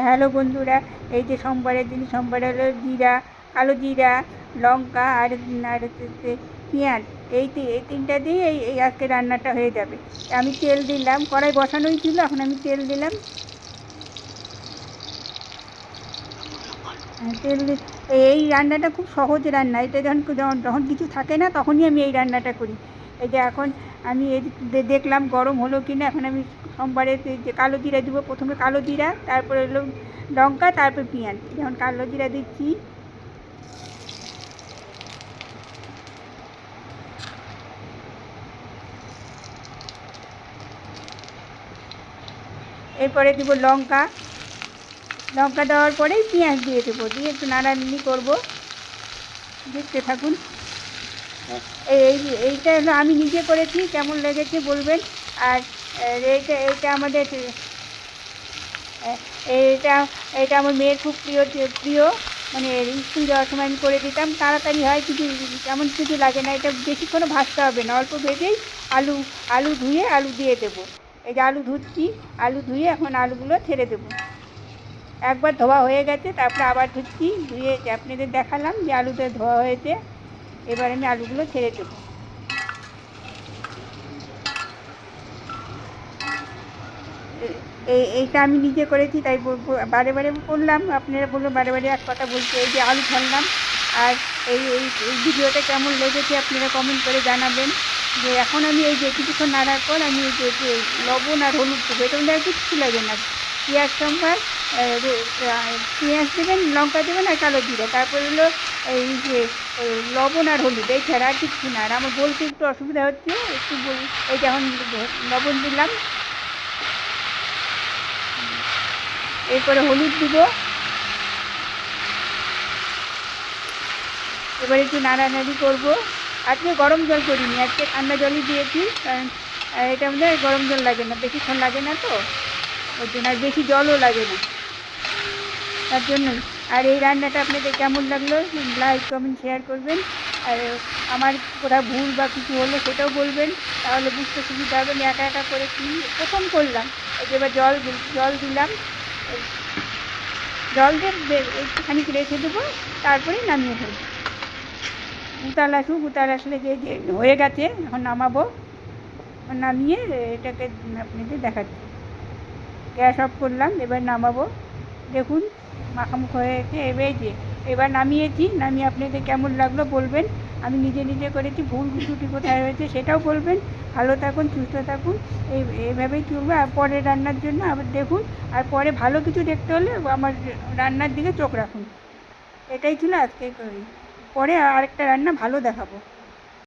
Hello বন্ধুরা, এই যে সোমবারের দিন, সোমবার হলো জিরা, কালো জিরা, লঙ্কা আর হচ্ছে পেঁয়াজ, এই তিনটা দিয়ে এই আজকে রান্নাটা হয়ে যাবে। আমি তেল দিলাম, কড়াই বসানোই ছিল, এখন আমি তেল দিলাম। তেল এই রান্নাটা খুব সহজ রান্না। এটা যখন যখন কিছু থাকে না তখনই আমি এই রান্নাটা করি। এই যে এখন আমি দেখলাম গরম হলো কি না। এখন আমি সোমবারে যে কালো জিরা দেবো, প্রথমে কালো জিরা, তারপরে হলো লঙ্কা, তারপর পেঁয়াজ। যেমন কালো জিরা দিচ্ছি, এরপরে দেবো লঙ্কা। লঙ্কা দেওয়ার পরেই পেঁয়াজ দিয়ে দেবো, দিয়ে একটু নাড়ানাড়ি করবো। দেখতে থাকুন। এইটা হলো আমি নিজে করেছি, কেমন লেগেছে বলবেন। আর এইটা আমাদের এইটা এইটা আমার মেয়ের খুব প্রিয়। মানে স্কুল যাওয়ার সময় আমি করে দিতাম, তাড়াতাড়ি হয়, কিছু তেমন কিছু লাগে না। এটা বেশিক্ষণ ভাজতে হবে না, অল্প ভেজেই আলু ধুয়ে আলু দিয়ে দেবো। এই যে আলু ধুচ্ছি, আলু ধুয়ে এখন আলুগুলো ছেড়ে দেবো। একবার ধোয়া হয়ে গেছে, তারপরে আবার ধুচ্ছি, ধুয়ে আপনাদের দেখালাম যে আলুটা ধোয়া হয়েছে। এবার আমি আলুগুলো ছেড়ে দেবো। এইটা আমি নিজে করেছি, তাই বারে বারে বললাম। আপনারা বললো বারে বারে এক কথা বলছে। এই যে আলু ছাড়লাম। আর এই এই ভিডিওটা কেমন লেগেছে আপনারা কমেন্ট করে জানাবেন। যে এখন আমি এই যে কিছুক্ষণ নাড়ার পর আমি এই যে লবণ আর হলুদ দেবো। এটা মধ্যে আর কিচ্ছু লাগে না। পেঁয়াজ সম্বার, পেঁয়াজ দেবেন, লঙ্কা দেবেন আর কালো জিরা, তারপর হলো এই যে লবণ আর হলুদ, এই ছাড়া আর কিচ্ছু না। আর আমার বলতে একটু অসুবিধা হচ্ছে, একটু এই যে এখন লবণ দিলাম, এরপরে হলুদ দিব। এবার একটু নাড়ানাড়ি করবো। আজকে গরম জল করিনি, আজকে ঠান্ডা জলই দিয়েছি, কারণ এটার মধ্যে গরম জল লাগে না, বেশিক্ষণ লাগে না তো, ওর জন্য। আর বেশি জলও লাগে না, তার জন্যই। আর এই রান্নাটা আপনাদের কেমন লাগলো লাইক কমেন্ট শেয়ার করবেন। আর আমার কোথাও ভুল বা কিছু হলে সেটাও বলবেন, তাহলে বুঝতে সুবিধা হবে। আমি একা একা করে কি প্রথম করলাম। এবার জল দিলাম। জল দিয়ে একটুখানি রেখে দেবো, তারপরেই নামিয়ে ফেলবো। উতাল আসলে যে হয়ে গেছে, এখন নামাবো। নামিয়ে এটাকে আপনাদের দেখাচ্ছি। গ্যাস অফ করলাম, এবার নামাবো। দেখুন মাখামুখ হয়েছে। এবার নামিয়েছি, নামিয়ে আপনাদের কেমন লাগলো বলবেন। আমি নিজে করেছি, ভুল ত্রুটি কোথায় হয়েছে সেটাও বলবেন। ভালো থাকুন, সুস্থ থাকুন, এইভাবেই চলবে। আর পরের রান্নার জন্য আবার দেখুন। আর পরে ভালো কিছু দেখতে হলে আমার রান্নার দিকে চোখ রাখুন। এটাই ছিল আজকে। পরে আরেকটা রান্না ভালো দেখাবো।